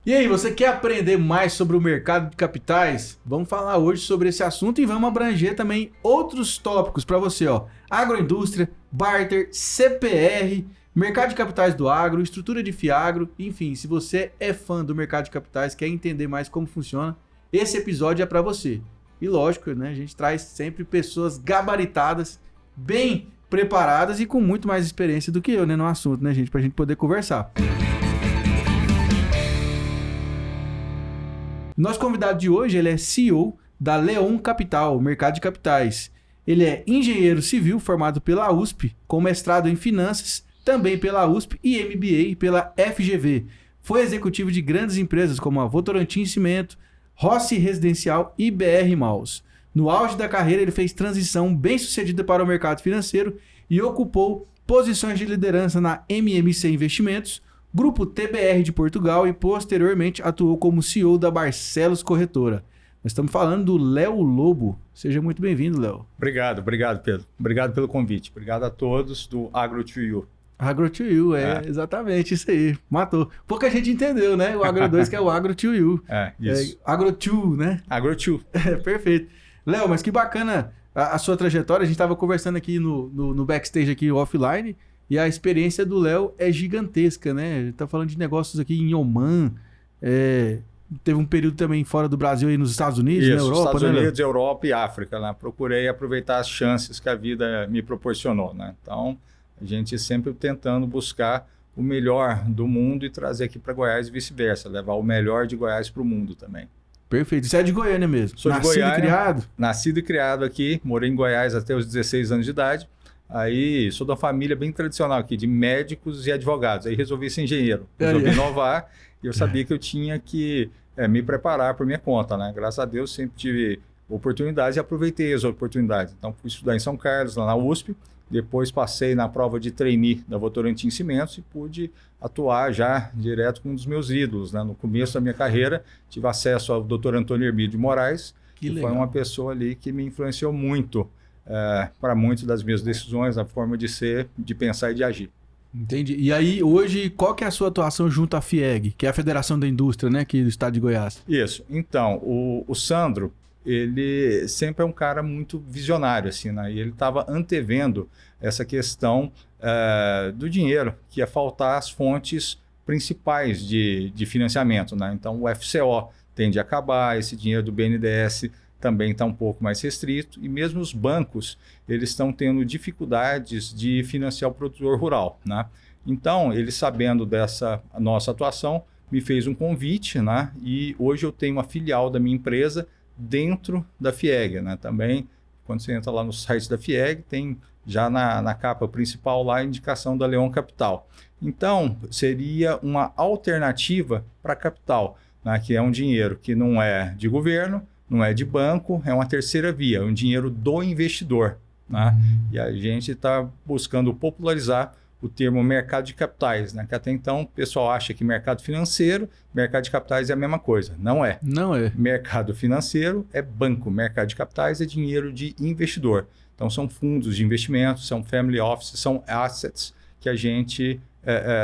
E aí, você quer aprender mais sobre o mercado de capitais? Vamos falar hoje sobre esse assunto e vamos abranger também outros tópicos para você, ó. Agroindústria, barter, CPR, mercado de capitais do agro, estrutura de Fiagro, enfim, se você é fã do mercado de capitais, quer entender mais como funciona, esse episódio é para você. E lógico, né, a gente traz sempre pessoas gabaritadas, bem preparadas e com muito mais experiência do que eu, né, no assunto, né, gente, pra gente poder conversar. Nosso convidado de hoje, ele é CEO da Leon Capital, mercado de capitais. Ele é engenheiro civil formado pela USP, com mestrado em finanças, também pela USP e MBA pela FGV. Foi executivo de grandes empresas como a Votorantim Cimento, Rossi Residencial e BR Malls. No auge da carreira, ele fez transição bem-sucedida para o mercado financeiro e ocupou posições de liderança na MMC Investimentos, Grupo TBR de Portugal e posteriormente atuou como CEO da Barcelos Corretora. Nós estamos falando do Léo Lobo. Seja muito bem-vindo, Léo. Obrigado, Pedro. Obrigado pelo convite. Obrigado a todos do Agro2U. Agro2U, exatamente isso aí. Matou. Pouca gente entendeu, né? O Agro2 que é o Agro2U. Isso. Agro2, né? Agro2. Perfeito. Léo, mas que bacana a sua trajetória. A gente estava conversando aqui no backstage aqui offline. E a experiência do Léo é gigantesca, né? Ele tá falando de negócios aqui em Oman, teve um período também fora do Brasil aí nos Estados Unidos, Isso, na Europa, Estados Unidos, Europa e África, né? Procurei aproveitar as chances que a vida me proporcionou, né? Então, a gente sempre tentando buscar o melhor do mundo e trazer aqui para Goiás e vice-versa, levar o melhor de Goiás para o mundo também. Perfeito. Você é de Goiânia mesmo? Sou de Goiânia. Nascido e criado? Nascido e criado aqui, morei em Goiás até os 16 anos de idade. Aí sou de uma família bem tradicional aqui, de médicos e advogados. Aí resolvi ser engenheiro, resolvi inovar e eu sabia que eu tinha que me preparar por minha conta, né? Graças a Deus sempre tive oportunidades e aproveitei as oportunidades. Então fui estudar em São Carlos, lá na USP, depois passei na prova de trainee da Votorantim Cimentos e pude atuar já direto com um dos meus ídolos, né? No começo da minha carreira tive acesso ao Dr. Antônio Hermídio de Moraes, que foi uma pessoa ali que me influenciou muito para muitas das minhas decisões, a forma de ser, de pensar e de agir. Entendi. E aí, hoje, qual que é a sua atuação junto à FIEG, que é a Federação da Indústria, né, aqui do estado de Goiás? Isso. Então, o Sandro, ele sempre é um cara muito visionário, assim, né? E ele estava antevendo essa questão do dinheiro, que ia faltar as fontes principais de financiamento, né? Então, o FCO tende a acabar, esse dinheiro do BNDES também está um pouco mais restrito e mesmo os bancos, eles estão tendo dificuldades de financiar o produtor rural, né? Então, ele sabendo dessa nossa atuação, me fez um convite, né? E hoje eu tenho uma filial da minha empresa dentro da FIEG, né? Também, quando você entra lá no site da FIEG, tem já na capa principal lá a indicação da Leon Capital. Então, seria uma alternativa para capital, né? Que é um dinheiro que não é de governo, não é de banco, é uma terceira via, um dinheiro do investidor, né? E a gente está buscando popularizar o termo mercado de capitais, né? Que até então o pessoal acha que mercado financeiro, mercado de capitais é a mesma coisa. Não é. Não é. Mercado financeiro é banco, mercado de capitais é dinheiro de investidor. Então são fundos de investimento, são family offices, são assets que a gente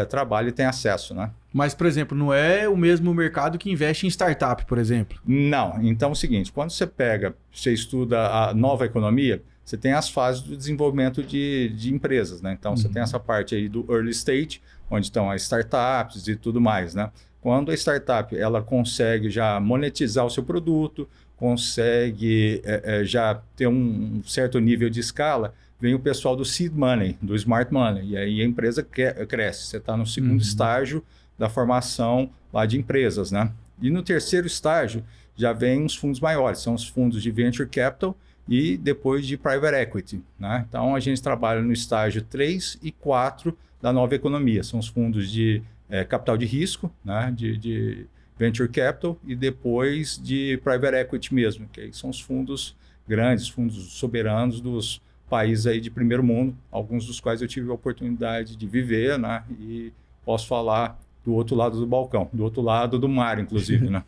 trabalha e tem acesso, né? Mas, por exemplo, não é o mesmo mercado que investe em startup, por exemplo? Não. Então é o seguinte, quando você estuda a nova economia, você tem as fases do desenvolvimento de empresas, né? Então você tem essa parte aí do early stage, onde estão as startups e tudo mais, né? Quando a startup ela consegue já monetizar o seu produto, consegue já ter um certo nível de escala, vem o pessoal do seed money, do smart money, e aí a empresa cresce. Você está no segundo estágio da formação lá de empresas, né? E no terceiro estágio já vem os fundos maiores, são os fundos de venture capital e depois de private equity, né? Então a gente trabalha no estágio 3 e 4 da nova economia, são os fundos de capital de risco, né? De venture capital e depois de private equity mesmo, que aí são os fundos grandes, fundos soberanos dos países aí de primeiro mundo, alguns dos quais eu tive a oportunidade de viver, né? E posso falar do outro lado do balcão, do outro lado do mar, inclusive, né?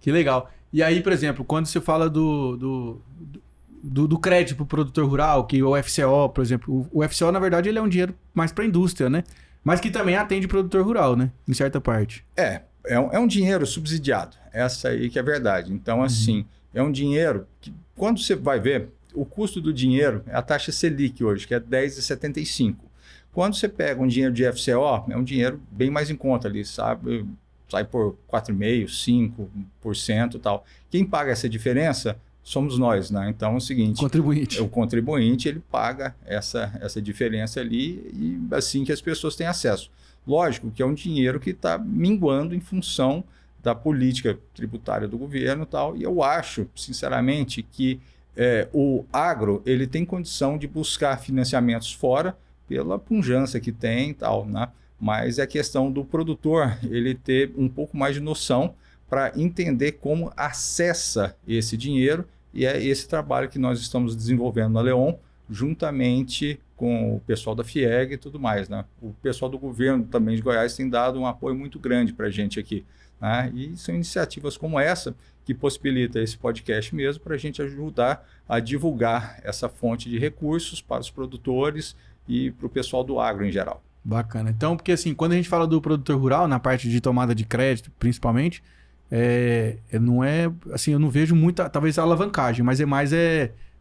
Que legal. E aí, por exemplo, quando você fala do crédito para o produtor rural, que o FCO, por exemplo, o FCO, na verdade, ele é um dinheiro mais para a indústria, né? Mas que também atende o produtor rural, né? Em certa parte. É um dinheiro subsidiado, essa aí que é a verdade. Então, assim, é um dinheiro que, quando você vai ver, o custo do dinheiro é a taxa Selic hoje, que é 10,75. Quando você pega um dinheiro de FCO, é um dinheiro bem mais em conta ali, sabe? Sai por 4,5%, 5% e tal. Quem paga essa diferença somos nós, né? Então é o seguinte... Contribuinte. O contribuinte, ele paga essa diferença ali e assim que as pessoas têm acesso. Lógico que é um dinheiro que está minguando em função da política tributária do governo e tal. E eu acho, sinceramente, que o agro ele tem condição de buscar financiamentos fora pela pujança que tem e tal, né? Mas é questão do produtor ele ter um pouco mais de noção para entender como acessa esse dinheiro, e é esse trabalho que nós estamos desenvolvendo na Leon, juntamente com o pessoal da FIEG e tudo mais, né? O pessoal do governo também de Goiás tem dado um apoio muito grande para a gente aqui, né? E são iniciativas como essa que possibilita esse podcast mesmo para a gente ajudar a divulgar essa fonte de recursos para os produtores e para o pessoal do agro em geral. Bacana. Então, porque assim, quando a gente fala do produtor rural, na parte de tomada de crédito, principalmente, não é, assim, eu não vejo muita, talvez alavancagem, mas é mais,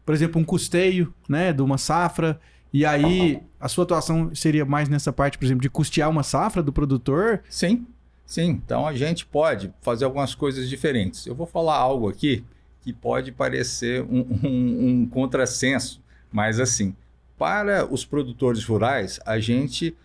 por exemplo, um custeio, né, de uma safra, e aí a sua atuação seria mais nessa parte, por exemplo, de custear uma safra do produtor? Sim, sim. Então a gente pode fazer algumas coisas diferentes. Eu vou falar algo aqui que pode parecer um contrassenso, mas assim, para os produtores rurais, a gente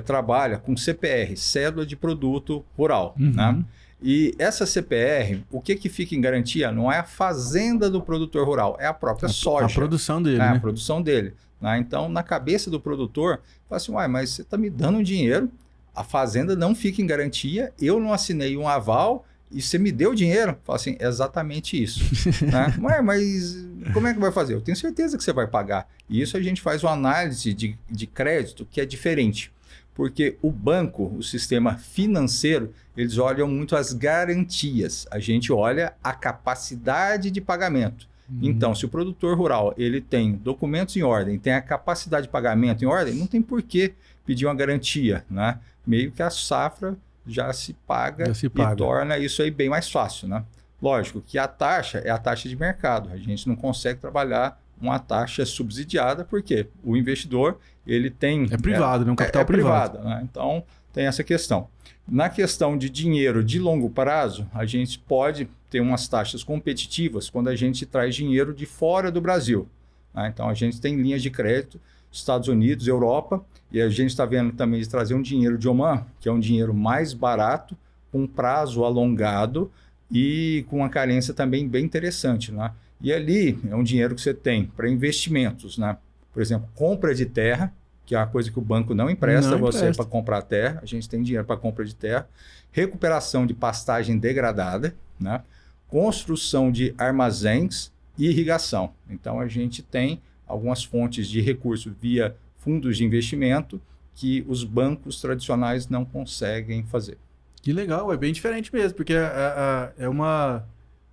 trabalha com CPR, Cédula de Produto Rural, né? E essa CPR, o que fica em garantia não é a fazenda do produtor rural, é a própria soja. A produção dele, né? A produção dele. Né? Então, na cabeça do produtor, fala assim, mas você está me dando um dinheiro, a fazenda não fica em garantia, eu não assinei um aval e você me deu dinheiro. Fala assim, é exatamente isso. Né? Mas como é que vai fazer? Eu tenho certeza que você vai pagar. E isso a gente faz uma análise de crédito que é diferente. Porque o banco, o sistema financeiro, eles olham muito as garantias. A gente olha a capacidade de pagamento. Então, se o produtor rural ele tem documentos em ordem, tem a capacidade de pagamento em ordem, não tem por que pedir uma garantia, né? Meio que a safra já se paga e torna isso aí bem mais fácil, né? Lógico que a taxa é a taxa de mercado. A gente não consegue trabalhar uma taxa subsidiada porque o investidor ele tem... É privado, né? Um capital privado. Né? Então, tem essa questão. Na questão de dinheiro de longo prazo, a gente pode ter umas taxas competitivas quando a gente traz dinheiro de fora do Brasil. Né? Então, a gente tem linhas de crédito, Estados Unidos, Europa, e a gente está vendo também de trazer um dinheiro de Oman, que é um dinheiro mais barato, com prazo alongado e com uma carência também bem interessante. Né? E ali é um dinheiro que você tem para investimentos, né? Por exemplo, compra de terra, que é uma coisa que o banco não empresta você para comprar terra. A gente tem dinheiro para compra de terra. Recuperação de pastagem degradada, né? Construção de armazéns e irrigação. Então, a gente tem algumas fontes de recurso via fundos de investimento que os bancos tradicionais não conseguem fazer. Que legal, é bem diferente mesmo, porque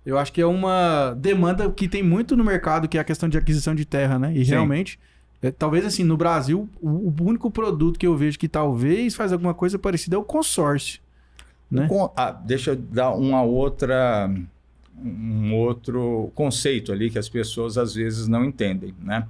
eu acho que é uma demanda que tem muito no mercado, que é a questão de aquisição de terra, né? E Sim. Realmente, talvez assim, no Brasil, o único produto que eu vejo que talvez faz alguma coisa parecida é o consórcio. Né? Deixa eu dar um outro conceito ali que as pessoas às vezes não entendem, né?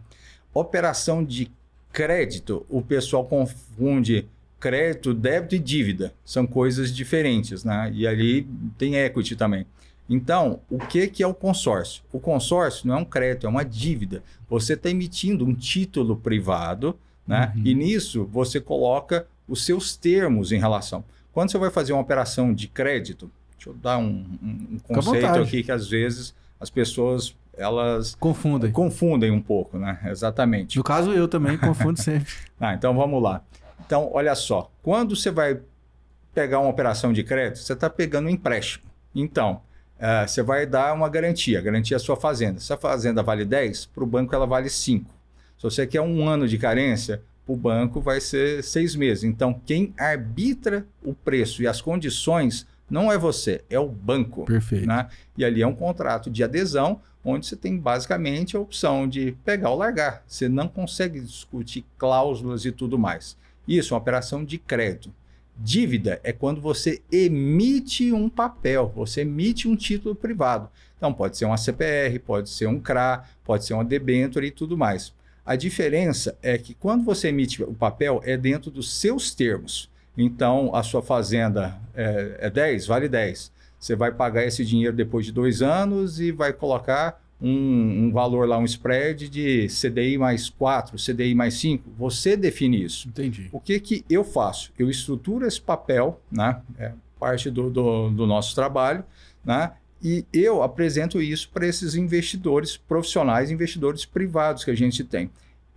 Operação de crédito, o pessoal confunde crédito, débito e dívida. São coisas diferentes, né? E ali tem equity também. Então, o que é o consórcio? O consórcio não é um crédito, é uma dívida. Você está emitindo um título privado, né? E nisso você coloca os seus termos em relação. Quando você vai fazer uma operação de crédito, deixa eu dar um conceito aqui que às vezes as pessoas elas confundem um pouco, né? Exatamente. No caso, eu também confundo sempre. Então, vamos lá. Então, olha só. Quando você vai pegar uma operação de crédito, você está pegando um empréstimo. Então, você vai dar uma garantia. Garantia a sua fazenda. Se a fazenda vale 10, para o banco ela vale 5. Se você quer 1 ano de carência, para o banco vai ser 6 meses. Então, quem arbitra o preço e as condições não é você, é o banco. Perfeito. Né? E ali é um contrato de adesão, onde você tem basicamente a opção de pegar ou largar. Você não consegue discutir cláusulas e tudo mais. Isso é uma operação de crédito. Dívida é quando você emite um papel, você emite um título privado. Então, pode ser uma CPR, pode ser um CRA, pode ser uma debênture e tudo mais. A diferença é que quando você emite o papel, é dentro dos seus termos. Então, a sua fazenda é 10, vale 10. Você vai pagar esse dinheiro depois de 2 anos e vai colocar um valor lá, um spread de CDI mais 4, CDI mais 5. Você define isso. Entendi. O que eu faço? Eu estruturo esse papel, né? É parte do nosso trabalho, né? E eu apresento isso para esses investidores profissionais, investidores privados que a gente tem.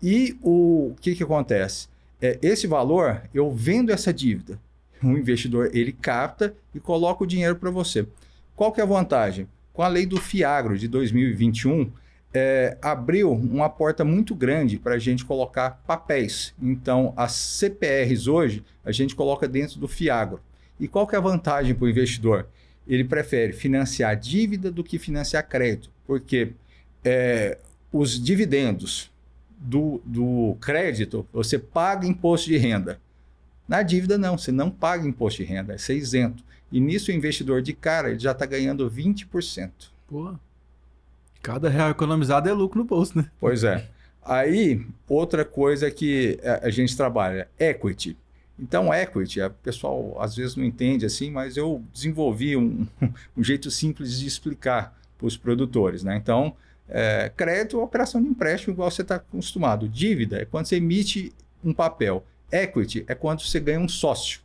E o que acontece? Esse valor, eu vendo essa dívida. O investidor, ele capta e coloca o dinheiro para você. Qual que é a vantagem? Com a lei do FIAGRO de 2021, abriu uma porta muito grande para a gente colocar papéis. Então, as CPRs hoje, a gente coloca dentro do FIAGRO. E qual que é a vantagem para o investidor? Ele prefere financiar dívida do que financiar crédito, porque os dividendos do crédito, você paga imposto de renda. Na dívida, não, você não paga imposto de renda, você é isento. E nisso o investidor de cara ele já está ganhando 20%. Pô, cada real economizado é lucro no bolso, né? Pois é. Aí, outra coisa que a gente trabalha, equity. Então, equity, o pessoal às vezes não entende assim, mas eu desenvolvi um jeito simples de explicar para os produtores, né? Então, crédito é operação de empréstimo igual você está acostumado. Dívida é quando você emite um papel. Equity é quando você ganha um sócio.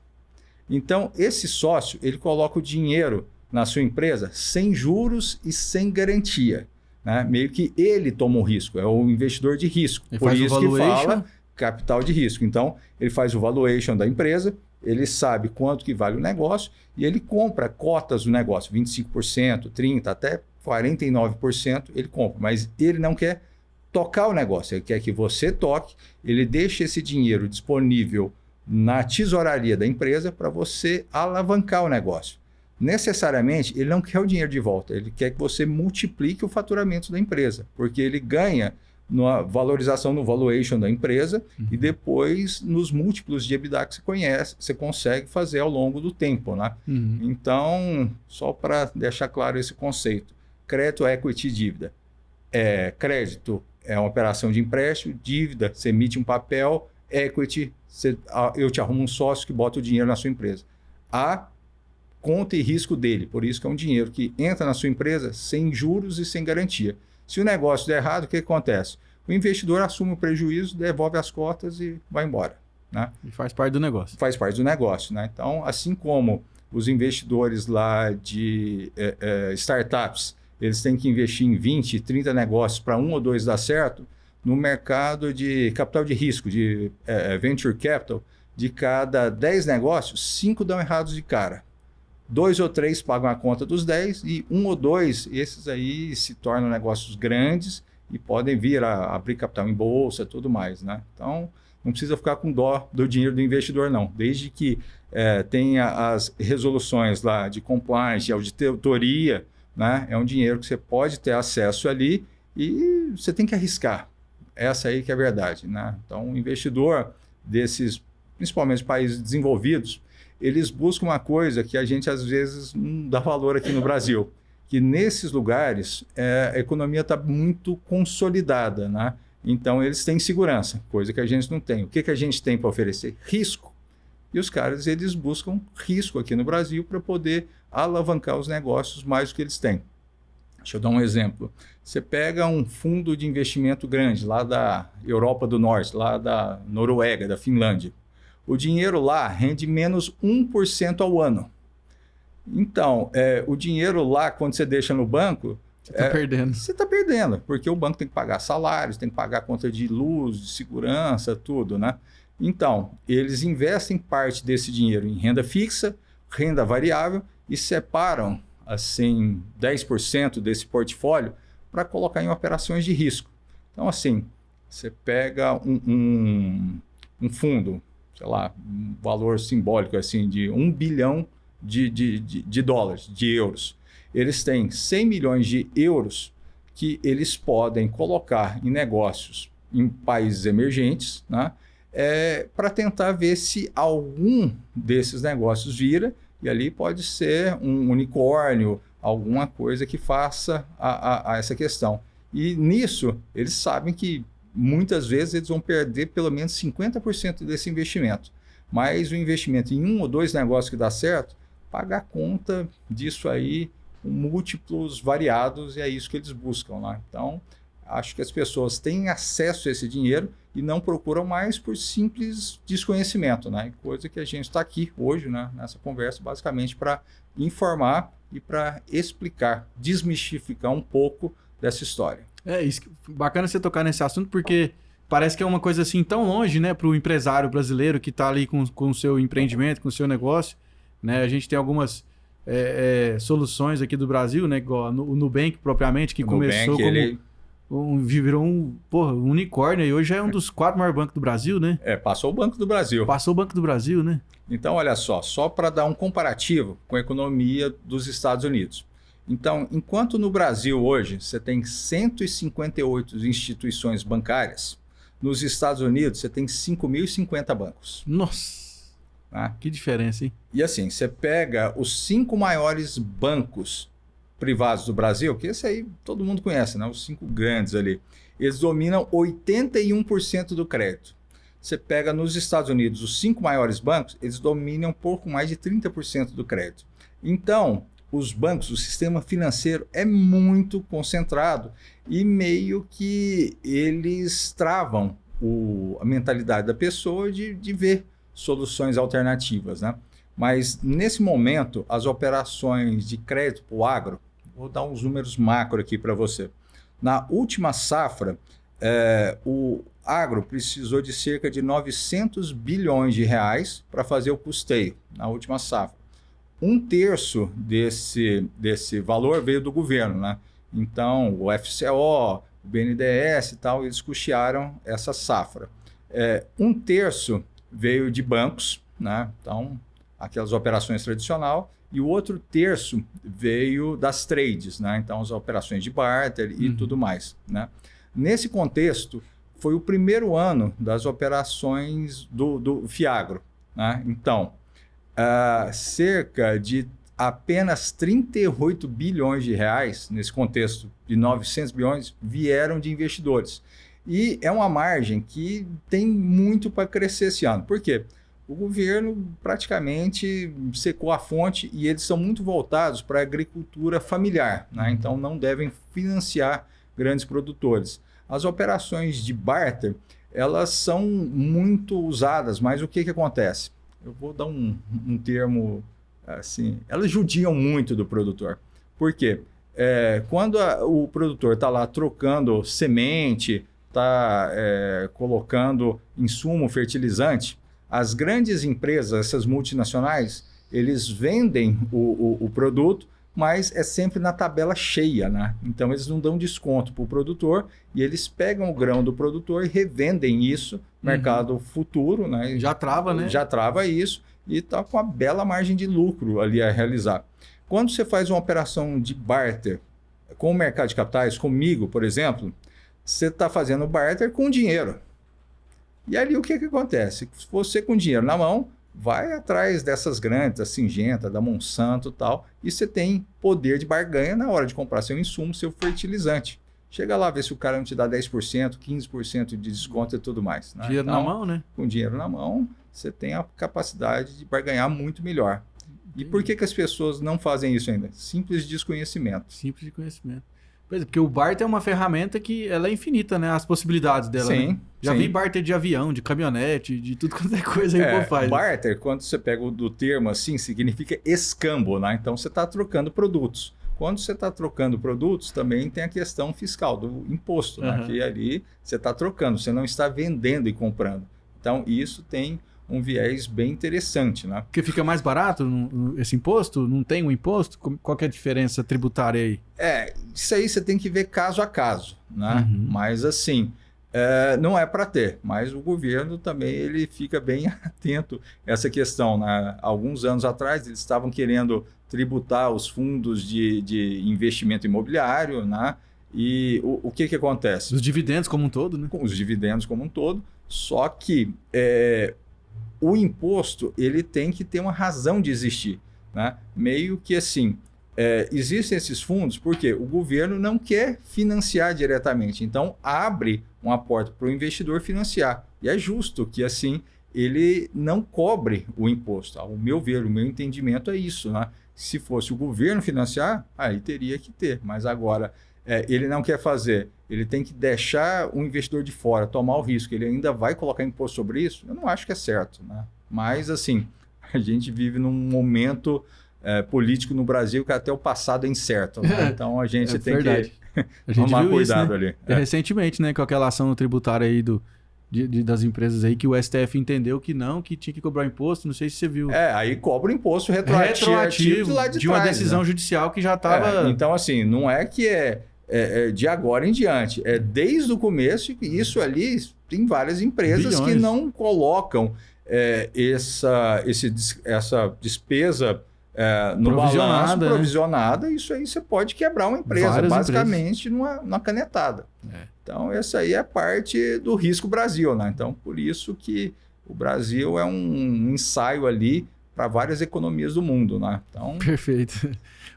Então, esse sócio, ele coloca o dinheiro na sua empresa sem juros e sem garantia, né? Meio que ele toma o risco, é o investidor de risco. Ele Por faz isso o que valuation. fala capital de risco. Então, ele faz o valuation da empresa, ele sabe quanto que vale o negócio e ele compra cotas do negócio, 25%, 30%, até 49% ele compra. Mas ele não quer tocar o negócio, ele quer que você toque, ele deixa esse dinheiro disponível na tesouraria da empresa para você alavancar o negócio. Necessariamente, ele não quer o dinheiro de volta, ele quer que você multiplique o faturamento da empresa, porque ele ganha na valorização no valuation da empresa e depois nos múltiplos de EBITDA que você consegue fazer ao longo do tempo, né? Então, só para deixar claro esse conceito, crédito, equity, dívida. Crédito é uma operação de empréstimo, dívida, você emite um papel, equity, eu te arrumo um sócio que bota o dinheiro na sua empresa. A conta e risco dele, por isso que é um dinheiro que entra na sua empresa sem juros e sem garantia. Se o negócio der errado, o que acontece? O investidor assume o prejuízo, devolve as cotas e vai embora, né? E faz parte do negócio. Faz parte do negócio, né? Então, assim como os investidores lá de startups, eles têm que investir em 20, 30 negócios para 1 ou 2 dar certo, no mercado de capital de risco, de venture capital, de cada 10 negócios, 5 dão errados de cara. 2 ou 3 pagam a conta dos 10 e 1 ou 2, esses aí se tornam negócios grandes e podem vir a abrir capital em bolsa e tudo mais, né? Então, não precisa ficar com dó do dinheiro do investidor, não. Desde que tenha as resoluções lá de compliance, de auditoria, né? É um dinheiro que você pode ter acesso ali e você tem que arriscar. Essa aí que é a verdade, né? Então, o investidor desses, principalmente países desenvolvidos, eles buscam uma coisa que a gente às vezes não dá valor aqui no Brasil, que nesses lugares a economia está muito consolidada, né? Então eles têm segurança, coisa que a gente não tem. O que a gente tem para oferecer? Risco. E os caras eles buscam risco aqui no Brasil para poder alavancar os negócios mais do que eles têm. Deixa eu dar um exemplo. Você pega um fundo de investimento grande lá da Europa do Norte, lá da Noruega, da Finlândia. O dinheiro lá rende menos 1% ao ano. Então, o dinheiro lá, quando você deixa no banco... Você está perdendo. Você está perdendo, porque o banco tem que pagar salários, tem que pagar conta de luz, de segurança, tudo, né? Então, eles investem parte desse dinheiro em renda fixa, renda variável e separam, assim, 10% desse portfólio para colocar em operações de risco. Então, assim, você pega um fundo, sei lá, um valor simbólico assim de 1 bilhão de dólares, de euros. Eles têm 100 milhões de euros que eles podem colocar em negócios em países emergentes, né? para tentar ver se algum desses negócios vira, e ali pode ser um unicórnio, alguma coisa que faça a essa questão. E nisso, eles sabem que muitas vezes eles vão perder pelo menos 50% desse investimento. Mas o investimento em 1 ou 2 negócios que dá certo, paga a conta disso aí com múltiplos variados, e é isso que eles buscam, né? Então, acho que as pessoas têm acesso a esse dinheiro e não procuram mais por simples desconhecimento, né? Coisa que a gente está aqui hoje, né, nessa conversa, basicamente para informar e para explicar, desmistificar um pouco dessa história. Isso, bacana você tocar nesse assunto, porque parece que é uma coisa assim tão longe, né, para o empresário brasileiro que está ali com o seu empreendimento, com o seu negócio, né? A gente tem algumas soluções aqui do Brasil, né, igual o Nubank propriamente, que começou como virou um unicórnio, e hoje é um dos 4 maiores bancos do Brasil, né? Passou o Banco do Brasil. Passou o Banco do Brasil, né? Então, olha só para dar um comparativo com a economia dos Estados Unidos. Então, enquanto no Brasil hoje você tem 158 instituições bancárias, nos Estados Unidos você tem 5.050 bancos. Nossa, que diferença, hein? E assim, você pega os 5 maiores bancos privados do Brasil, que esse aí todo mundo conhece, né? Os 5 grandes ali. Eles dominam 81% do crédito. Você pega nos Estados Unidos os 5 maiores bancos, eles dominam um pouco mais de 30% do crédito. Então, os bancos, o sistema financeiro é muito concentrado e meio que eles travam a mentalidade da pessoa de ver soluções alternativas, né? Mas nesse momento, as operações de crédito para o agro, vou dar uns números macro aqui para você. Na última safra, o agro precisou de cerca de 900 bilhões de reais para fazer o custeio na última safra. 1/3 desse valor veio do governo, né? Então, o FCO, o BNDES e tal, eles custearam essa safra. 1/3 veio de bancos, né? Então, aquelas operações tradicionais, e o outro terço veio das trades, né? Então, as operações de barter e tudo mais, né? Nesse contexto, foi o primeiro ano das operações do Fiagro, né? Então, cerca de apenas 38 bilhões de reais, nesse contexto de 900 bilhões, vieram de investidores. E é uma margem que tem muito para crescer esse ano. Por quê? O governo praticamente secou a fonte e eles são muito voltados para a agricultura familiar, né? Então não devem financiar grandes produtores. As operações de barter, elas são muito usadas, mas o que acontece? Eu vou dar um termo assim, elas judiam muito do produtor. Por quê? Quando o produtor está lá trocando semente, está colocando insumo, fertilizante, as grandes empresas, essas multinacionais, eles vendem o produto, mas é sempre na tabela cheia, né? Então eles não dão desconto para o produtor e eles pegam o grão do produtor e revendem isso no mercado futuro, né? Já trava, né? Já trava isso e está com uma bela margem de lucro ali a realizar. Quando você faz uma operação de barter com o mercado de capitais, comigo, por exemplo, você está fazendo barter com dinheiro. E ali o que acontece? Se você com dinheiro na mão, vai atrás dessas grandes, da Syngenta, da Monsanto e tal, e você tem poder de barganha na hora de comprar seu insumo, seu fertilizante. Chega lá, vê se o cara não te dá 10%, 15% de desconto e tudo mais, né? Dinheiro então, na mão, né? Com dinheiro na mão, você tem a capacidade de barganhar muito melhor. E por que as pessoas não fazem isso ainda? Simples desconhecimento. Simples de conhecimento. Pois é, porque o barter é uma ferramenta que ela é infinita, né? As possibilidades dela. Sim. Né? Já vi barter de avião, de caminhonete, de tudo quanto é coisa que o povo faz. Barter, quando você pega do termo assim, significa escambo, né? Então você está trocando produtos. Quando você está trocando produtos, também tem a questão fiscal do imposto, né? Que ali você está trocando, você não está vendendo e comprando. Então isso tem um viés bem interessante, né? Porque fica mais barato esse imposto? Não tem um imposto? Qual que é a diferença tributária aí? Isso aí você tem que ver caso a caso, né? Mas assim, não é para ter, mas o governo também ele fica bem atento a essa questão, né? Alguns anos atrás eles estavam querendo tributar os fundos de investimento imobiliário, né? E o que acontece? Os dividendos como um todo, né? Os dividendos como um todo. Só que o imposto ele tem que ter uma razão de existir, né? Meio que assim, existem esses fundos porque o governo não quer financiar diretamente, então abre uma porta para o investidor financiar. E é justo que assim ele não cobre o imposto. Ao meu ver, o meu entendimento é isso, né? Se fosse o governo financiar, aí teria que ter, mas agora ele não quer fazer, ele tem que deixar o investidor de fora tomar o risco, ele ainda vai colocar imposto sobre isso, eu não acho que é certo, né? Mas assim, a gente vive num momento político no Brasil que até o passado é incerto, né? Então a gente tem verdade. que tomar cuidado isso, né? ali. Recentemente, né, com aquela ação tributária aí das empresas aí, que o STF entendeu que não, que tinha que cobrar imposto, não sei se você viu. Aí cobra o imposto retroativo lá de uma trás, decisão né? judicial que já estava... Então assim, não é que de agora em diante, é desde o começo, e isso ali tem várias empresas que não colocam essa despesa no balanço provisionada, né? Isso aí você pode quebrar uma empresa, várias basicamente numa canetada. Então essa aí é parte do risco Brasil, né? Então por isso que o Brasil é um ensaio ali para várias economias do mundo, né? Então... Perfeito.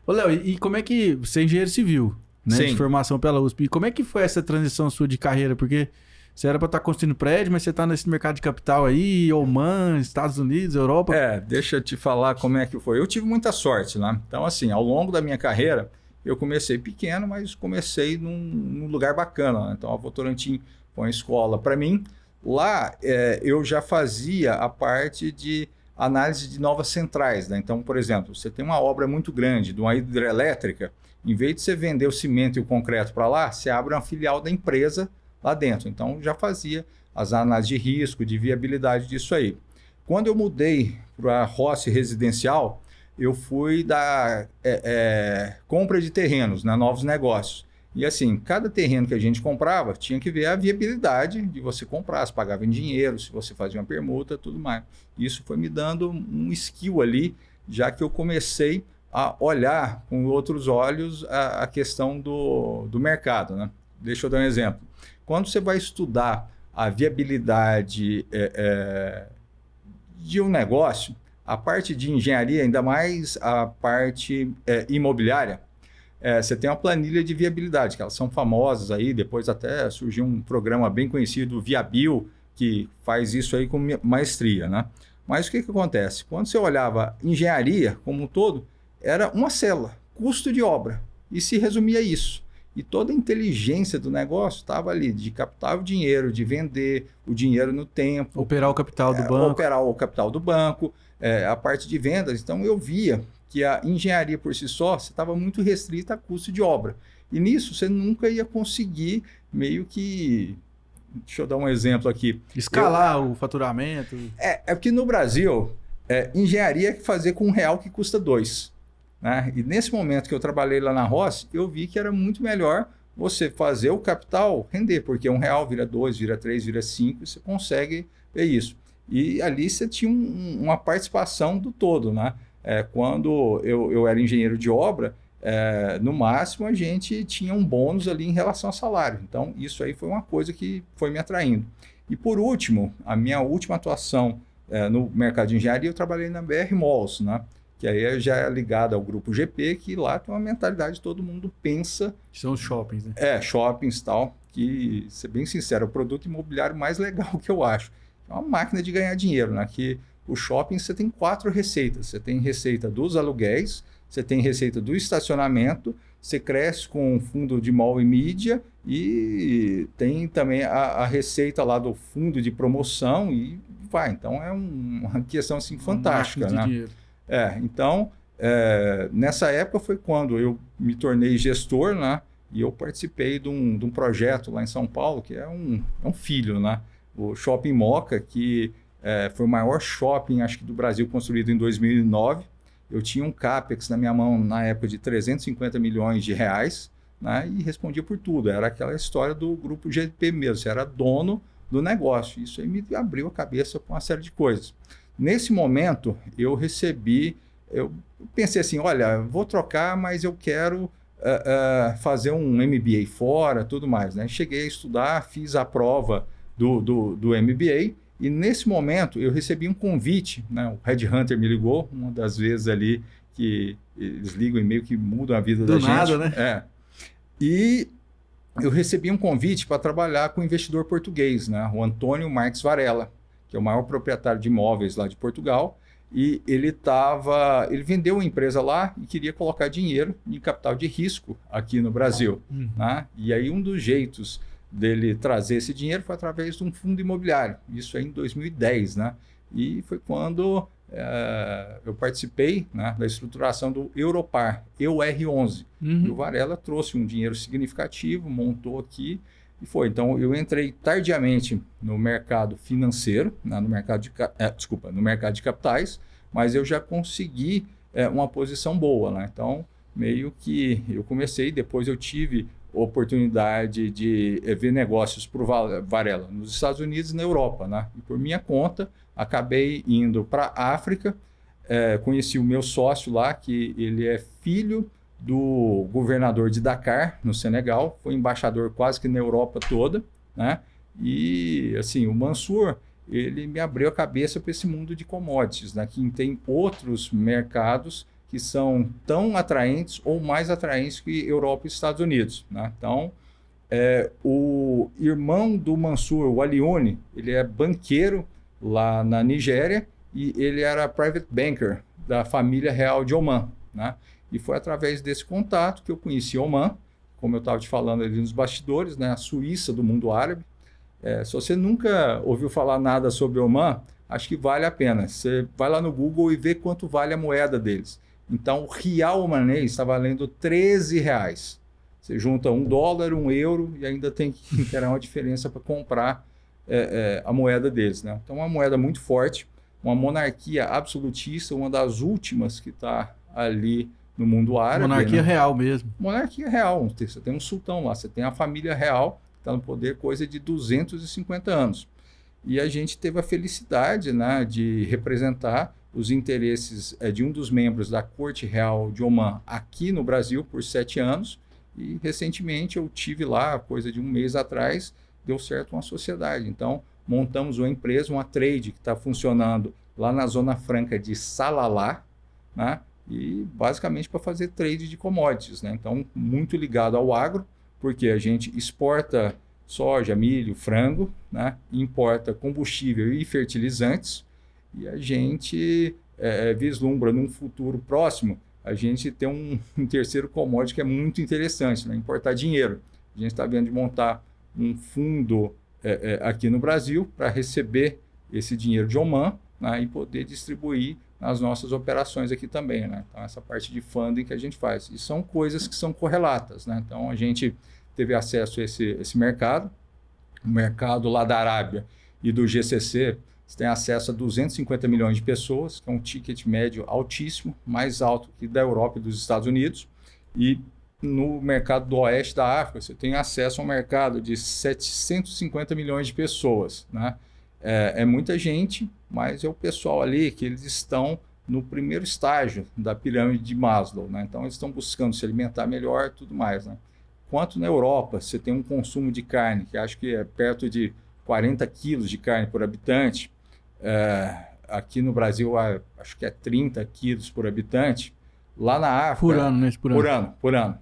Ô Léo, e como é que você é engenheiro civil, né? Sim. De formação pela USP. E como é que foi essa transição sua de carreira? Porque você era para estar construindo prédio, mas você está nesse mercado de capital aí, Oman, Estados Unidos, Europa. Deixa eu te falar como é que foi. Eu tive muita sorte, né? Então, assim, ao longo da minha carreira, eu comecei pequeno, mas comecei num lugar bacana, né? Então, a Votorantim foi uma escola para mim. Lá, eu já fazia a parte de análise de novas centrais, né? Então, por exemplo, você tem uma obra muito grande, de uma hidrelétrica, em vez de você vender o cimento e o concreto para lá, você abre uma filial da empresa lá dentro. Então, já fazia as análises de risco, de viabilidade disso aí. Quando eu mudei para a Rossi Residencial, eu fui da compra de terrenos, né, novos negócios. E assim, cada terreno que a gente comprava, tinha que ver a viabilidade de você comprar, se pagava em dinheiro, se você fazia uma permuta, tudo mais. Isso foi me dando um skill ali, já que eu comecei a olhar com outros olhos a questão do mercado, né? Deixa eu dar um exemplo. Quando você vai estudar a viabilidade de um negócio, a parte de engenharia, ainda mais a parte imobiliária, você tem uma planilha de viabilidade, que elas são famosas aí, depois até surgiu um programa bem conhecido, o Viabil, que faz isso aí com maestria, né? Mas o que acontece? Quando você olhava engenharia como um todo, era uma célula, custo de obra, e se resumia a isso. E toda a inteligência do negócio estava ali, de captar o dinheiro, de vender o dinheiro no tempo. Operar o capital do banco. Operar o capital do banco, a parte de vendas. Então, eu via que a engenharia por si só, você estava muito restrita a custo de obra. E nisso, você nunca ia conseguir meio que... Deixa eu dar um exemplo aqui. Escalar o faturamento. Porque no Brasil, engenharia é fazer com R$1 que custa 2. Né? E nesse momento que eu trabalhei lá na Rossi, eu vi que era muito melhor você fazer o capital render, porque R$1 vira 2, vira 3, vira 5, você consegue ver isso. E ali você tinha uma participação do todo, né? Quando eu era engenheiro de obra, no máximo a gente tinha um bônus ali em relação ao salário. Então isso aí foi uma coisa que foi me atraindo. E por último, a minha última atuação no mercado de engenharia, eu trabalhei na BR Malls, né? Que aí já é ligado ao grupo GP, que lá tem uma mentalidade, todo mundo pensa... São os shoppings, né? Shoppings e tal, que, ser bem sincero, é o produto imobiliário mais legal que eu acho. É uma máquina de ganhar dinheiro, né? Que o shopping você tem 4 receitas. Você tem receita dos aluguéis, você tem receita do estacionamento, você cresce com fundo de mall e mídia e tem também a receita lá do fundo de promoção e vai. Então é uma questão assim fantástica, né? Dinheiro. Então, nessa época foi quando eu me tornei gestor, né? E eu participei de um projeto lá em São Paulo, que é um filho, né? O Shopping Moca, que foi o maior shopping, acho que do Brasil, construído em 2009. Eu tinha um CAPEX na minha mão, na época, de 350 milhões de reais, né? E respondia por tudo. Era aquela história do grupo GP mesmo, você era dono do negócio. Isso aí me abriu a cabeça com uma série de coisas. Nesse momento, eu pensei assim, olha, vou trocar, mas eu quero fazer um MBA fora, tudo mais, né? Cheguei a estudar, fiz a prova do MBA. E nesse momento eu recebi um convite, né? O Headhunter me ligou, uma das vezes ali que eles ligam e meio que mudam a vida da gente. Do nada, né? E eu recebi um convite para trabalhar com um investidor português, né? O Antônio Marques Varela, que é o maior proprietário de imóveis lá de Portugal. E ele vendeu uma empresa lá e queria colocar dinheiro em capital de risco aqui no Brasil. Né? E aí um dos jeitos dele trazer esse dinheiro foi através de um fundo imobiliário. Isso aí em 2010, né? E foi quando eu participei, né, da estruturação do Europar, EUR11. E o Varela trouxe um dinheiro significativo, montou aqui e foi. Então eu entrei tardiamente no mercado financeiro, né, no mercado de capitais, mas eu já consegui uma posição boa, né? Então meio que eu comecei, depois eu tive oportunidade de ver negócios para o Varela nos Estados Unidos e na Europa, né? E por minha conta, acabei indo para a África, conheci o meu sócio lá, que ele é filho do governador de Dakar, no Senegal, foi embaixador quase que na Europa toda, né? E assim, o Mansur, ele me abriu a cabeça para esse mundo de commodities, né? Que tem outros mercados que são tão atraentes ou mais atraentes que Europa e Estados Unidos, né? Então, o irmão do Mansur, o Alioune, ele é banqueiro lá na Nigéria e ele era private banker da família real de Oman, né? E foi através desse contato que eu conheci Oman, como eu estava te falando ali nos bastidores, né? A Suíça do mundo árabe. Se você nunca ouviu falar nada sobre Oman, acho que vale a pena. Você vai lá no Google e vê quanto vale a moeda deles. Então, o real omanês está valendo R$13. Você junta $1, €1 e ainda tem que ter uma diferença para comprar a moeda deles, né? Então, é uma moeda muito forte, uma monarquia absolutista, uma das últimas que está ali no mundo árabe. Monarquia, né? Real mesmo. Monarquia real. Você tem um sultão lá, você tem a família real, que está no poder coisa de 250 anos. E a gente teve a felicidade, né, de representar os interesses de um dos membros da Corte Real de Oman aqui no Brasil por 7 anos. E recentemente eu tive lá, coisa de um mês atrás, deu certo uma sociedade. Então, montamos uma empresa, uma trade que está funcionando lá na Zona Franca de Salalah, né? E basicamente para fazer trade de commodities, né? Então, muito ligado ao agro, porque a gente exporta soja, milho, frango, né? Importa combustível e fertilizantes, e a gente vislumbra num futuro próximo a gente ter um terceiro commodity que é muito interessante, né? Importar dinheiro. A gente está vendo de montar um fundo aqui no Brasil para receber esse dinheiro de Oman, né? E poder distribuir nas nossas operações aqui também, né? Então, essa parte de funding que a gente faz. E são coisas que são correlatas, né? Então, a gente teve acesso a esse mercado, o mercado lá da Arábia e do GCC, você tem acesso a 250 milhões de pessoas, que é um ticket médio altíssimo, mais alto que da Europa e dos Estados Unidos. E no mercado do Oeste da África, você tem acesso a um mercado de 750 milhões de pessoas, né? É muita gente, mas é o pessoal ali que eles estão no primeiro estágio da pirâmide de Maslow, né? Então, eles estão buscando se alimentar melhor e tudo mais, né? Enquanto na Europa, você tem um consumo de carne, que acho que é perto de 40 quilos de carne por habitante. Aqui no Brasil, acho que é 30 quilos por habitante. Lá na África... Por ano, né? Por ano.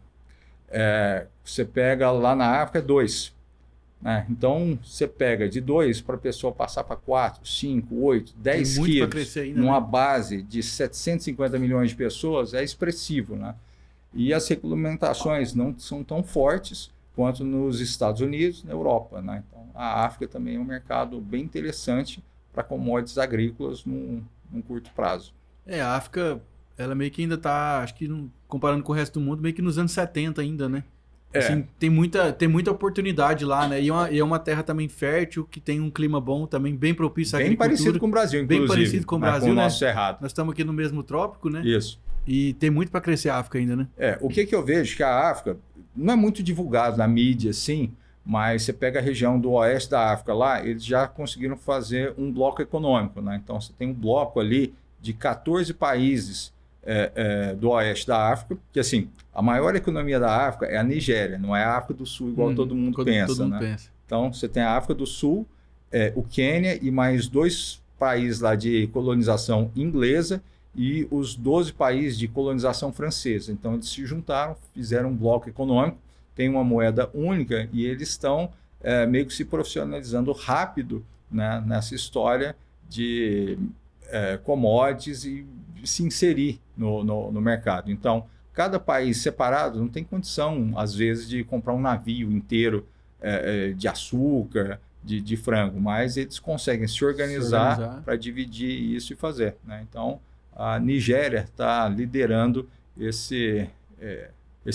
Você pega lá na África, 2. Né? Então, você pega de 2 para a pessoa passar para 4, 5, 8, 10 quilos crescer ainda, numa né? base de 750 milhões de pessoas, é expressivo, né? E as regulamentações não são tão fortes quanto nos Estados Unidos, na Europa, né? Então, a África também é um mercado bem interessante para commodities agrícolas num curto prazo. A África, ela meio que ainda está, acho que comparando com o resto do mundo, meio que nos anos 70 ainda, né? Assim, tem muita oportunidade lá, né? E é uma terra também fértil, que tem um clima bom também, bem propício à agricultura. Bem parecido com o Brasil, inclusive. Bem parecido com o Brasil, com o né? nosso cerrado. Nós estamos aqui no mesmo trópico, né? Isso. E tem muito para crescer a África ainda, né? O que eu vejo que a África não é muito divulgado na mídia, assim, mas você pega a região do oeste da África lá, eles já conseguiram fazer um bloco econômico, né? Então, você tem um bloco ali de 14 países do oeste da África, que assim, a maior economia da África é a Nigéria, não é a África do Sul, igual todo mundo pensa, né? Então, você tem a África do Sul, o Quênia e mais 2 países lá de colonização inglesa e os 12 países de colonização francesa. Então, eles se juntaram, fizeram um bloco econômico, tem uma moeda única e eles estão meio que se profissionalizando rápido, né, nessa história de commodities e se inserir no mercado. Então, cada país separado não tem condição, às vezes, de comprar um navio inteiro de açúcar, de frango, mas eles conseguem se organizar para dividir isso e fazer, né? Então, a Nigéria está liderando esse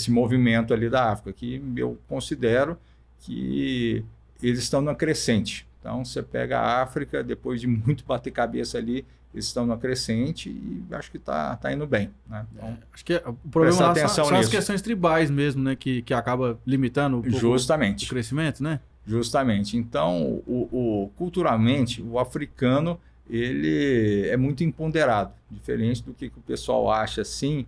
movimento ali da África, que eu considero que eles estão na crescente. Então, você pega a África, depois de muito bater cabeça ali, eles estão na crescente e acho que tá indo bem, né? Então, acho que o problema lá são as questões tribais mesmo, né? Que acaba limitando um pouco o crescimento, né? Justamente. Então, culturalmente, o africano ele é muito empoderado, diferente do que o pessoal acha assim.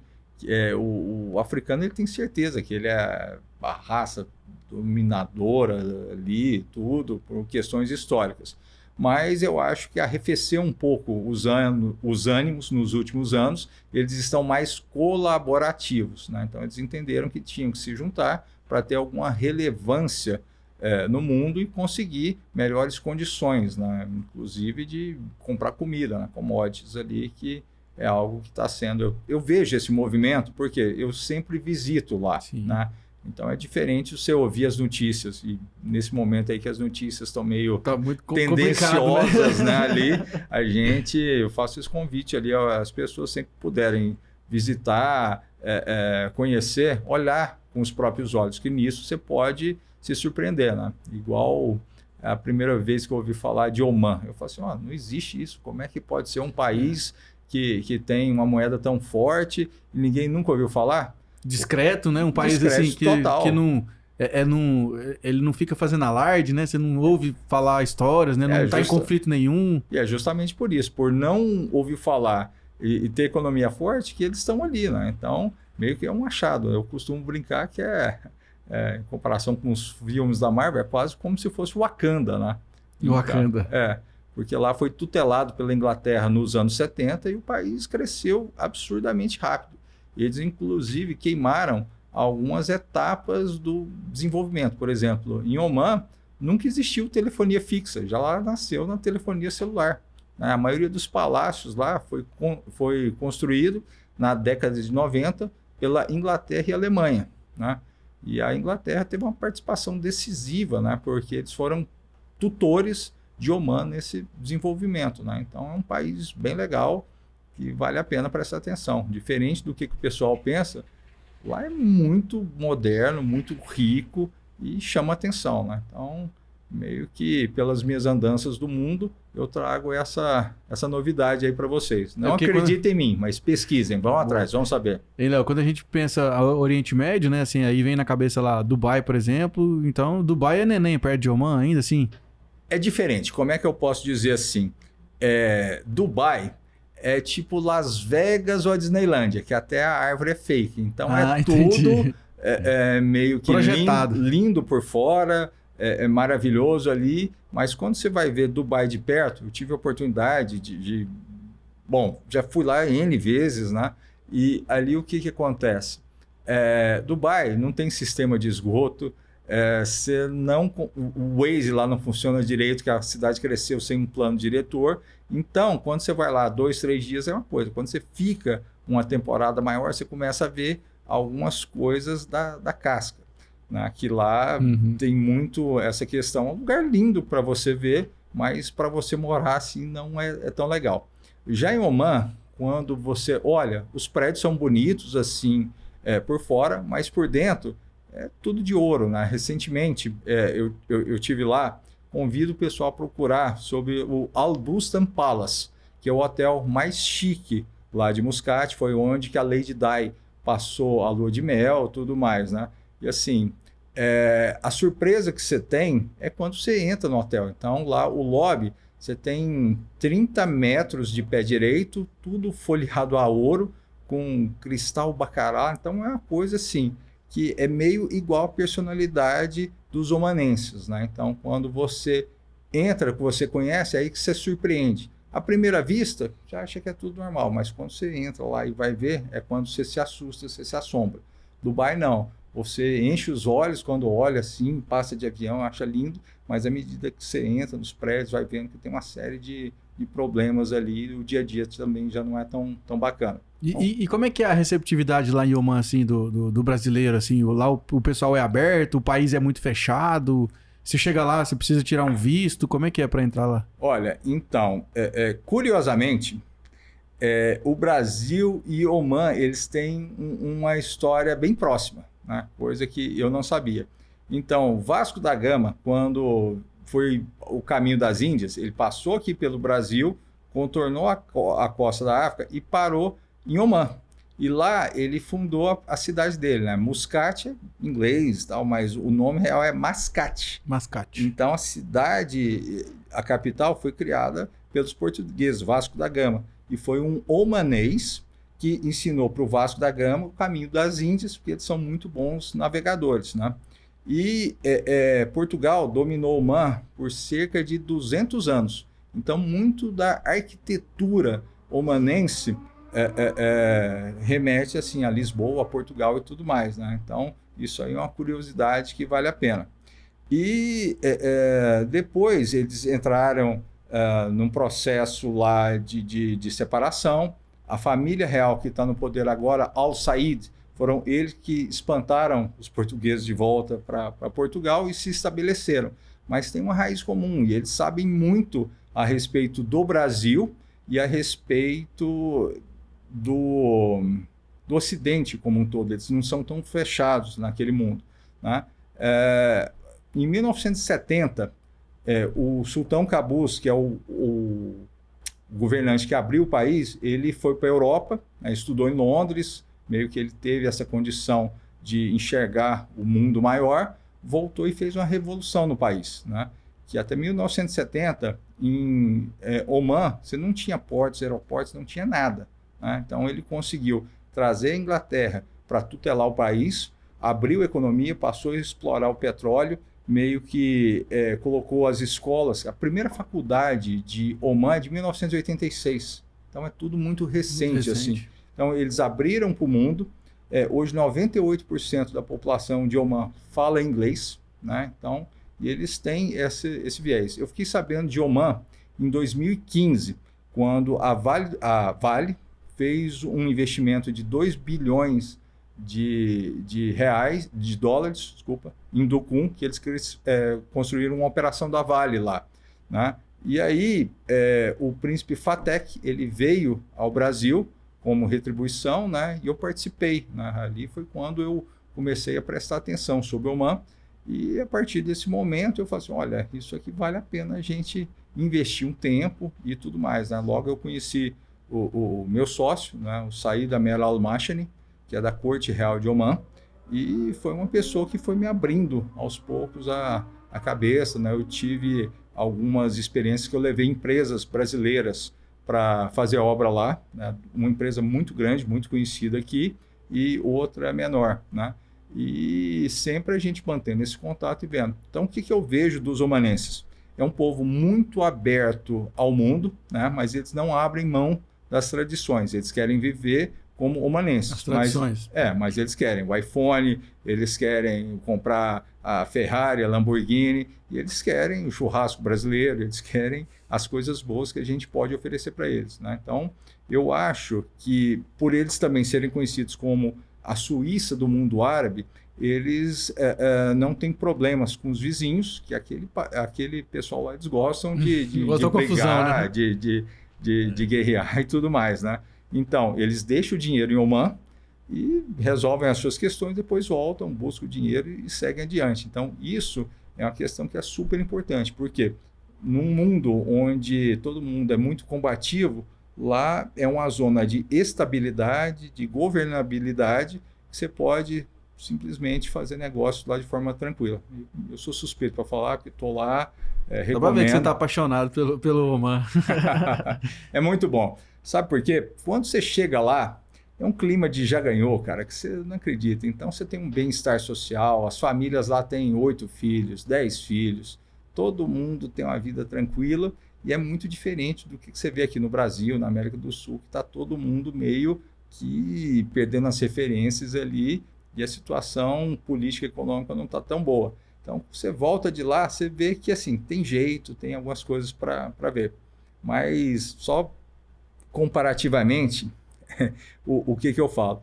O africano ele tem certeza que ele é a raça dominadora ali, tudo, por questões históricas. Mas eu acho que arrefeceu um pouco os ânimos nos últimos anos, eles estão mais colaborativos, né? Então, eles entenderam que tinham que se juntar para ter alguma relevância no mundo e conseguir melhores condições, né? Inclusive de comprar comida, né? Commodities ali, que é algo que está sendo... Eu vejo esse movimento porque eu sempre visito lá, né? Então é diferente você ouvir as notícias, e nesse momento aí que as notícias estão meio tendenciosas, né? Ali, eu faço esse convite ali, as pessoas sempre puderem visitar, conhecer, olhar com os próprios olhos, que nisso você pode se surpreender, né? Igual a primeira vez que eu ouvi falar de Oman, eu falei assim, não existe isso, como é que pode ser um país que tem uma moeda tão forte e ninguém nunca ouviu falar? Discreto, né? Um país assim que não, ele não fica fazendo alarde, né? Você não ouve falar histórias, né? Não está em conflito nenhum. E é justamente por isso, por não ouvir falar e ter economia forte, que eles estão ali, né? Então, meio que é um achado. Eu costumo brincar que em comparação com os filmes da Marvel, é quase como se fosse Wakanda, né? Wakanda. Porque lá foi tutelado pela Inglaterra nos anos 70 e o país cresceu absurdamente rápido. Eles, inclusive, queimaram algumas etapas do desenvolvimento. Por exemplo, em Oman, nunca existiu telefonia fixa, já lá nasceu na telefonia celular. A maioria dos palácios lá foi construído na década de 90 pela Inglaterra e Alemanha, né? E a Inglaterra teve uma participação decisiva, né? Porque eles foram tutores de Oman nesse desenvolvimento, né? Então, é um país bem legal, que vale a pena prestar atenção. Diferente do que o pessoal pensa, lá é muito moderno, muito rico e chama atenção, né? Então, meio que pelas minhas andanças do mundo, eu trago essa novidade aí para vocês. Não acreditem em mim, mas pesquisem, vão atrás, vão saber. E, Léo, quando a gente pensa Oriente Médio, né? Assim, aí vem na cabeça lá Dubai, por exemplo. Então, Dubai é neném perto de Oman ainda, assim? É diferente. Como é que eu posso dizer assim? Dubai é tipo Las Vegas ou a Disneylândia, que até a árvore é fake. Então tudo meio que lindo por fora, é maravilhoso ali, mas quando você vai ver Dubai de perto, eu tive a oportunidade bom, já fui lá N vezes, né? E ali o que acontece? Dubai não tem sistema de esgoto, o Waze lá não funciona direito, que a cidade cresceu sem um plano diretor. Então, quando você vai lá 2, 3 dias é uma coisa. Quando você fica uma temporada maior, você começa a ver algumas coisas da casca, né? Que lá tem muito essa questão. É um lugar lindo para você ver, mas para você morar assim não é tão legal. Já em Oman, quando você olha, os prédios são bonitos assim por fora, mas por dentro é tudo de ouro, né? Recentemente, eu tive lá, convido o pessoal a procurar sobre o Al Bustan Palace, que é o hotel mais chique lá de Muscat, foi onde que a Lady Di passou a lua de mel, tudo mais, né? E assim, a surpresa que você tem é quando você entra no hotel. Então, lá o lobby, você tem 30 metros de pé direito, tudo folheado a ouro, com cristal bacará. Então, é uma coisa assim, que é meio igual à personalidade dos omanenses, né? Então, quando você entra, que você conhece, aí que você surpreende. À primeira vista, você acha que é tudo normal, mas quando você entra lá e vai ver, é quando você se assusta, você se assombra. Dubai não. Você enche os olhos quando olha assim, passa de avião, acha lindo, mas à medida que você entra nos prédios, vai vendo que tem uma série de problemas ali, o dia a dia também já não é tão bacana. E como é que é a receptividade lá em Oman, assim, do brasileiro, assim? Lá o pessoal é aberto, o país é muito fechado. Você chega lá, você precisa tirar um visto, como é que é para entrar lá? Olha, então, curiosamente, o Brasil e Oman, eles têm uma história bem próxima, né? Coisa que eu não sabia. Então, Vasco da Gama, quando foi o caminho das Índias, ele passou aqui pelo Brasil, contornou a costa da África e parou em Oman. E lá ele fundou a cidade dele, né? Muscat, em inglês, tal, mas o nome real é Mascate. Mascate. Então a cidade, a capital, foi criada pelos portugueses, Vasco da Gama. E foi um omanês que ensinou para o Vasco da Gama o caminho das Índias, porque eles são muito bons navegadores, né? E Portugal dominou Oman por cerca de 200 anos. Então muito da arquitetura omanense remete assim a Lisboa, a Portugal e tudo mais, né? Então isso aí é uma curiosidade que vale a pena. E depois eles entraram num processo lá de separação. A família real que está no poder agora, Al Said, foram eles que espantaram os portugueses de volta para Portugal e se estabeleceram. Mas tem uma raiz comum e eles sabem muito a respeito do Brasil e a respeito do Ocidente como um todo. Eles não são tão fechados naquele mundo, né? Em 1970, o Sultão Qaboos, que é o governante que abriu o país, ele foi para a Europa, né, estudou em Londres, meio que ele teve essa condição de enxergar o mundo maior, voltou e fez uma revolução no país, né? Que até 1970, em Oman, você não tinha portos, aeroportos, não tinha nada, né? Então ele conseguiu trazer a Inglaterra para tutelar o país, abriu a economia, passou a explorar o petróleo, meio que colocou as escolas. A primeira faculdade de Oman é de 1986, então é tudo muito recente. Assim. Então eles abriram para o mundo. Hoje 98% da população de Oman fala inglês, né? Então, e eles têm esse viés. Eu fiquei sabendo de Oman em 2015, quando a Vale fez um investimento de 2 bilhões de reais, de dólares, desculpa, em Duqm, que eles construíram uma operação da Vale lá, né? E aí o príncipe Fateh, ele veio ao Brasil como retribuição, né? E eu participei, né? Ali foi quando eu comecei a prestar atenção sobre o Oman, e a partir desse momento eu falei assim, olha, isso aqui vale a pena a gente investir um tempo e tudo mais, né? Logo eu conheci o meu sócio, né? O Said Amer Al-Mashani, que é da Corte Real de Oman, e foi uma pessoa que foi me abrindo aos poucos a cabeça, né? Eu tive algumas experiências que eu levei empresas brasileiras para fazer obra lá, né? Uma empresa muito grande, muito conhecida aqui, e outra menor, né? E sempre a gente mantendo esse contato e vendo. Então, o que eu vejo dos omanenses? É um povo muito aberto ao mundo, né? Mas eles não abrem mão das tradições, eles querem viver como omanenses. As tradições. Mas eles querem o iPhone, eles querem comprar a Ferrari, a Lamborghini, e eles querem o churrasco brasileiro, eles querem as coisas boas que a gente pode oferecer para eles, né? Então, eu acho que por eles também serem conhecidos como a Suíça do mundo árabe, eles não têm problemas com os vizinhos, que aquele pessoal lá, eles gostam de brigar, confusão, né? de guerrear e tudo mais, né? Então, eles deixam o dinheiro em Oman e resolvem as suas questões, depois voltam, buscam o dinheiro e seguem adiante. Então, isso é uma questão que é super importante, porque num mundo onde todo mundo é muito combativo, lá é uma zona de estabilidade, de governabilidade, que você pode simplesmente fazer negócio lá de forma tranquila. Eu sou suspeito para falar, porque estou lá, recomendo. Dá para ver que você está apaixonado pelo Oman. É muito bom. Sabe por quê? Quando você chega lá, é um clima de já ganhou, cara, que você não acredita. Então você tem um bem-estar social, as famílias lá têm 8 filhos, 10 filhos, todo mundo tem uma vida tranquila e é muito diferente do que você vê aqui no Brasil, na América do Sul, que está todo mundo meio que perdendo as referências ali e a situação política e econômica não está tão boa. Então, você volta de lá, você vê que assim, tem jeito, tem algumas coisas para ver. Mas só comparativamente, o que eu falo?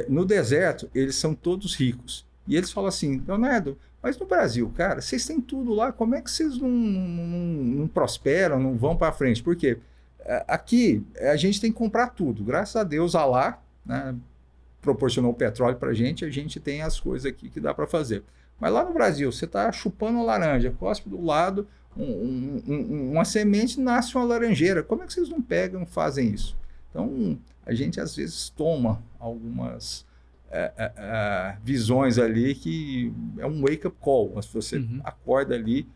No deserto, eles são todos ricos. E eles falam assim, Leonardo, mas no Brasil, cara, vocês têm tudo lá, como é que vocês não prosperam, não vão para frente? Por quê? Aqui, a gente tem que comprar tudo. Graças a Deus, Alá, né, proporcionou o petróleo para a gente tem as coisas aqui que dá para fazer. Mas lá no Brasil, você está chupando uma laranja, cospe do lado, uma semente nasce uma laranjeira. Como é que vocês não pegam e fazem isso? Então, a gente às vezes toma algumas visões ali que é um wake-up call. Mas você acorda ali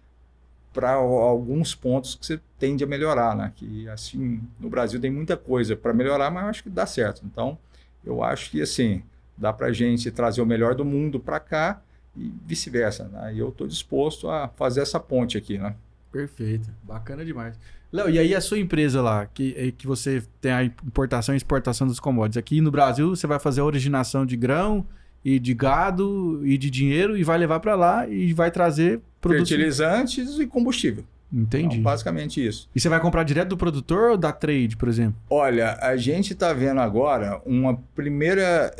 para alguns pontos que você tende a melhorar, né? Que assim, no Brasil tem muita coisa para melhorar, mas eu acho que dá certo. Então, eu acho que assim, dá para a gente trazer o melhor do mundo para cá e vice-versa, né? E eu estou disposto a fazer essa ponte aqui, né? Perfeito, bacana demais. Léo, e aí a sua empresa lá, que você tem a importação e exportação dos commodities, aqui no Brasil você vai fazer a originação de grão e de gado e de dinheiro e vai levar para lá e vai trazer produtos... Fertilizantes e combustível. Entendi. Então, basicamente isso. E você vai comprar direto do produtor ou da trade, por exemplo? Olha, a gente está vendo agora uma primeira...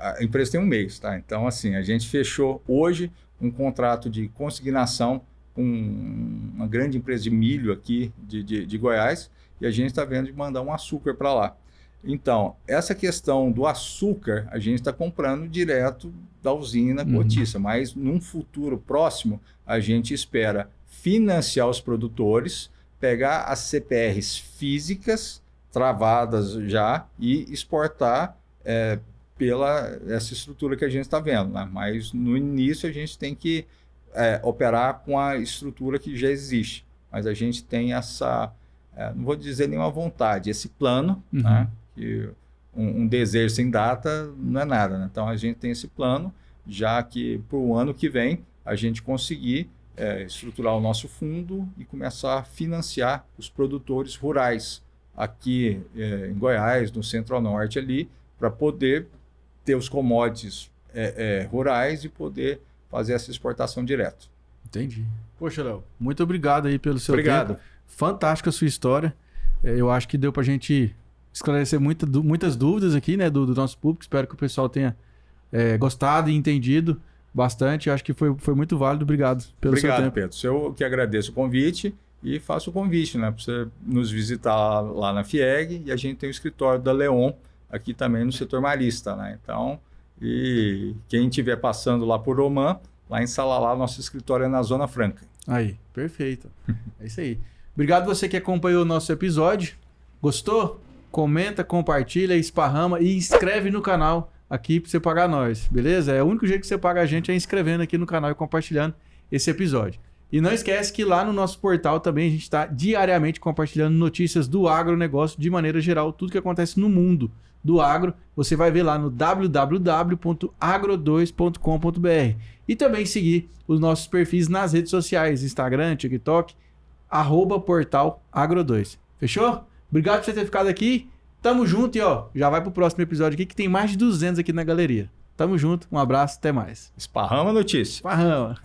a empresa tem um mês, tá? Então, assim, a gente fechou hoje um contrato de consignação com uma grande empresa de milho aqui de Goiás e a gente está vendo de mandar um açúcar para lá. Então, essa questão do açúcar, a gente está comprando direto da usina cortiça, mas num futuro próximo, a gente espera financiar os produtores, pegar as CPRs físicas travadas já e exportar pela essa estrutura que a gente está vendo, né? Mas no início a gente tem que operar com a estrutura que já existe. Mas a gente tem essa, não vou dizer nenhuma vontade, esse plano, né? Que um desejo sem data não é nada, né? Então a gente tem esse plano, já que para o ano que vem a gente conseguir estruturar o nosso fundo e começar a financiar os produtores rurais aqui em Goiás, no Centro-Norte ali, para poder ter os commodities rurais e poder fazer essa exportação direto. Entendi. Poxa, Léo, muito obrigado aí pelo seu Obrigado. tempo. Fantástica a sua história. Eu acho que deu pra gente esclarecer muitas dúvidas aqui, né, do nosso público. Espero que o pessoal tenha gostado e entendido bastante. Eu acho que foi muito válido. Obrigado pelo seu tempo. Obrigado, Pedro. Eu que agradeço o convite e faço o convite, né, para você nos visitar lá na FIEG, e a gente tem o escritório da Leon aqui também no setor marista, né? Então, e quem estiver passando lá por Oman, lá em Salalá, nosso escritório é na Zona Franca. Aí, perfeito. É isso aí. Obrigado você que acompanhou o nosso episódio. Gostou? Comenta, compartilha, esparrama e inscreve no canal aqui para você pagar nós, beleza? É o único jeito que você paga a gente inscrevendo aqui no canal e compartilhando esse episódio. E não esquece que lá no nosso portal também a gente está diariamente compartilhando notícias do agronegócio de maneira geral, tudo que acontece no mundo do agro, você vai ver lá no www.agro2.com.br e também seguir os nossos perfis nas redes sociais, Instagram, TikTok, @portal Agro2. Fechou? Obrigado por você ter ficado aqui. Tamo junto e já vai pro próximo episódio aqui que tem mais de 200 aqui na galeria. Tamo junto, um abraço, até mais. Esparrama a notícia. Esparrama.